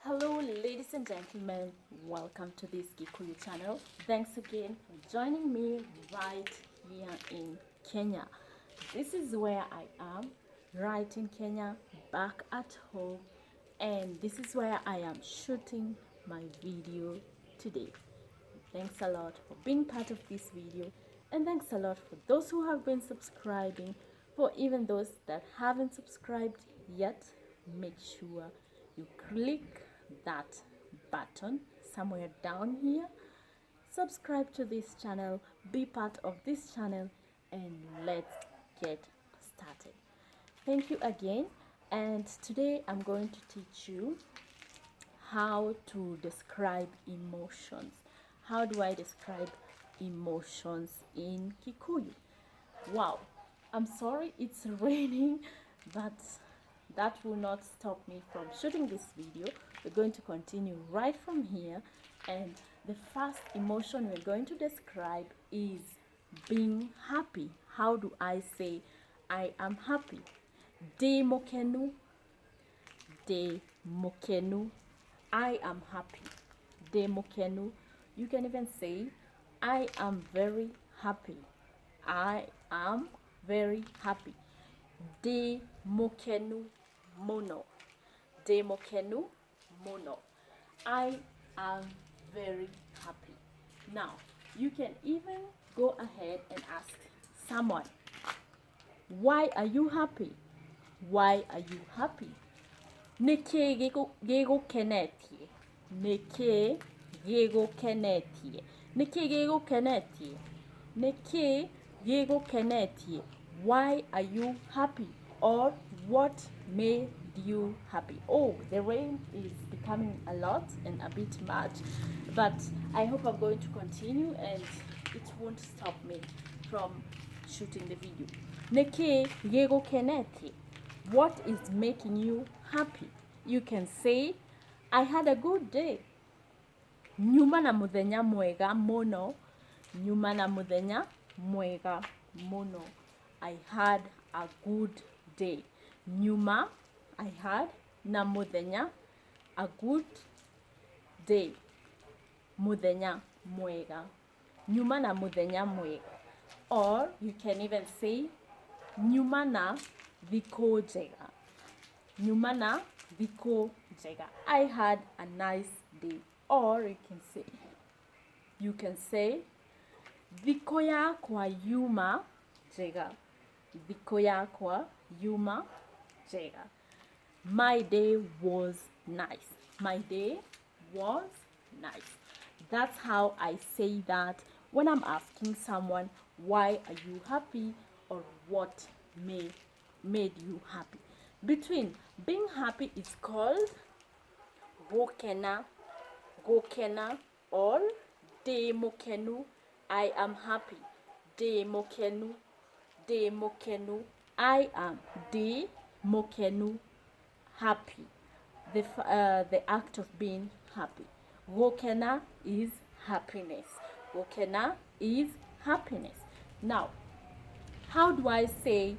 Hello, ladies and gentlemen. Welcome to this Kikuyu channel. Thanks again for joining me right here in Kenya. This is where I am, right in Kenya, back at home, and this is where I am shooting my video today. Thanks a lot for being part of this video, and thanks a lot for those who have been subscribing. For even those that haven't subscribed yet, make sure you click that button somewhere down here, subscribe to this channel, be part of this channel, and let's get started. Thank you again, and today I'm going to teach you how to describe emotions. How do I describe emotions in Kikuyu? Wow, I'm sorry it's raining, but that will not stop me from shooting this video. We're going to continue right from here, and the first emotion we're going to describe is being happy. How do I say I am happy? De mokenu, de mokenu. I am happy. De mokenu. You can even say I am very happy. I am very happy. De mokenu mono. De mokenu mono. I am very happy. Now, you can even go ahead and ask someone, why are you happy? Why are you happy? Niki gego kenetie. Niki gego kenetie. Niki gego kenetie. Niki gego kenetie. Why are you happy? Or what made you happy? Oh, the rain is becoming a lot and a bit much, but I hope I'm going to continue and it won't stop me from shooting the video. Niki gego kenetie. What is making you happy? You can say, I had a good day. Nyuma na muthenya mwega mono. Nyuma na muthenya mwega mono. I had a good day. Nyuma, I had na muthenya, a good day. Muthenya mwega. Nyuma na muthenya mwega. Or you can even say, nyuma na thiko njega. Nyuma na thiko njega. I had a nice day. Or you can say thiko yakwa yuma njega. Thiko yakwa yuma njega. My day was nice. My day was nice. That's how I say that when I'm asking someone, why are you happy, or what made you happy. Between being happy is called gokena, gokena, or de mokenu. I am happy. De mokenu, de mokenu. I am de mokenu, happy. The act of being happy. Gokena is happiness. Gokena is happiness. Now, how do I say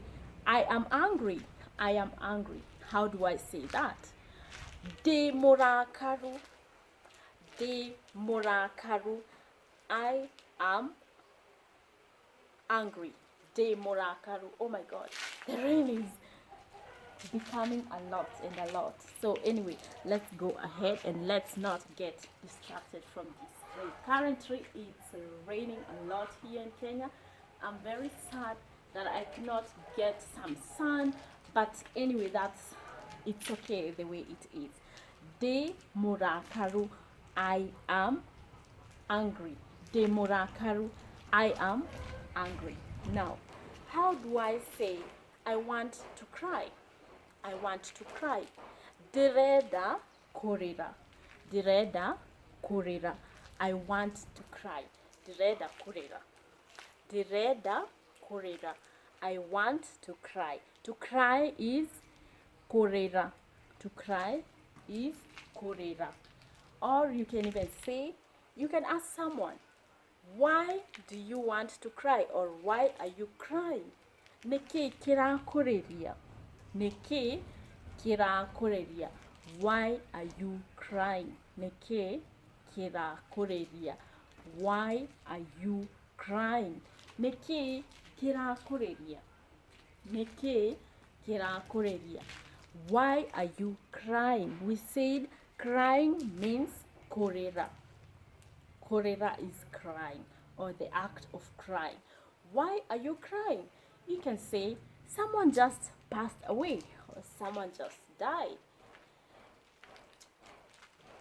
I am angry? I am angry. How do I say that? De morakaru. De morakaru. I am angry. De morakaru. Oh my God. The rain is becoming a lot and a lot. So anyway, let's go ahead and let's not get distracted from this rain. Currently, it's raining a lot here in Kenya. I'm very sad that I cannot get some sun, but anyway, it's okay the way it is. De morakaru, I am angry. De morakaru, I am angry. Now, how do I say I want to cry? I want to cry. Direda korira. Direda korira. I want to cry. Direda korira. Direda korira. I want to cry. To cry is korira. To cry is korira. Or you can even say, you can ask someone, why do you want to cry, or why are you crying? Niki kirakureria. Niki kirakureria. Why are you crying? Neke kirakureria. Why are you crying? Neke kirakureria. Neke kirakureria. Why are you crying? We said crying means korera. Korera is crying, or the act of crying. Why are you crying? You can say someone just passed away or someone just died.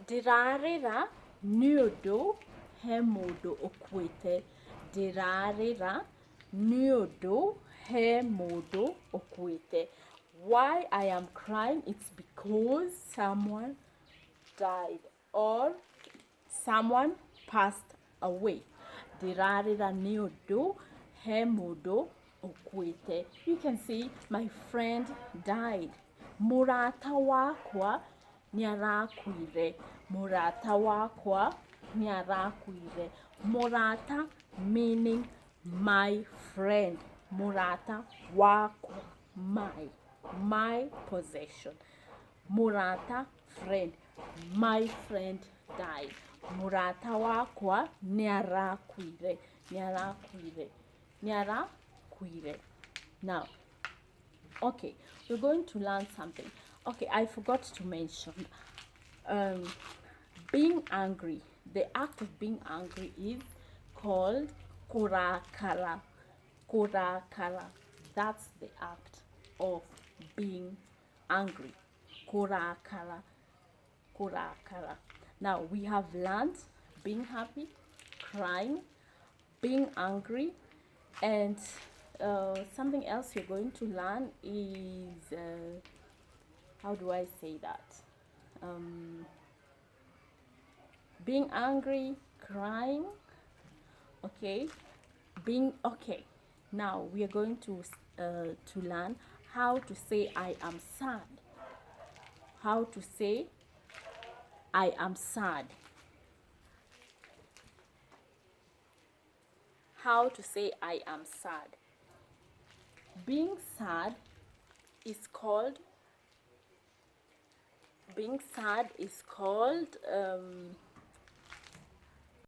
Ndirarĩra nĩ ũndũ he mũndũ ũkuĩte. Ndirarĩra nĩ ũndũ he mũndũ ũkuĩte. Why I am crying? It's because someone died or someone passed away. Ndirarĩra nĩ ũndũ he mũndũ ũkuĩte. You can say my friend died. Mũrata wakwa nĩarakuire. Mũrata wakwa nĩarakuire. Mũrata meaning my friend. Mũrata wakwa, my possession. Mũrata, friend. My friend died. Mũrata wakwa nĩarakuire. Nĩarakuire. Now, okay, we're going to learn something. Okay, I forgot to mention being angry. The act of being angry is called kurakara. Kurakara. That's the act of being angry. Kurakara. Kurakara. Now we have learned being happy, crying, being angry, and something else you're going to learn is how do I say that? Being angry, crying, okay, being okay. Now we are going to learn how to say I am sad. How to say I am sad. How to say I am sad. Being sad is called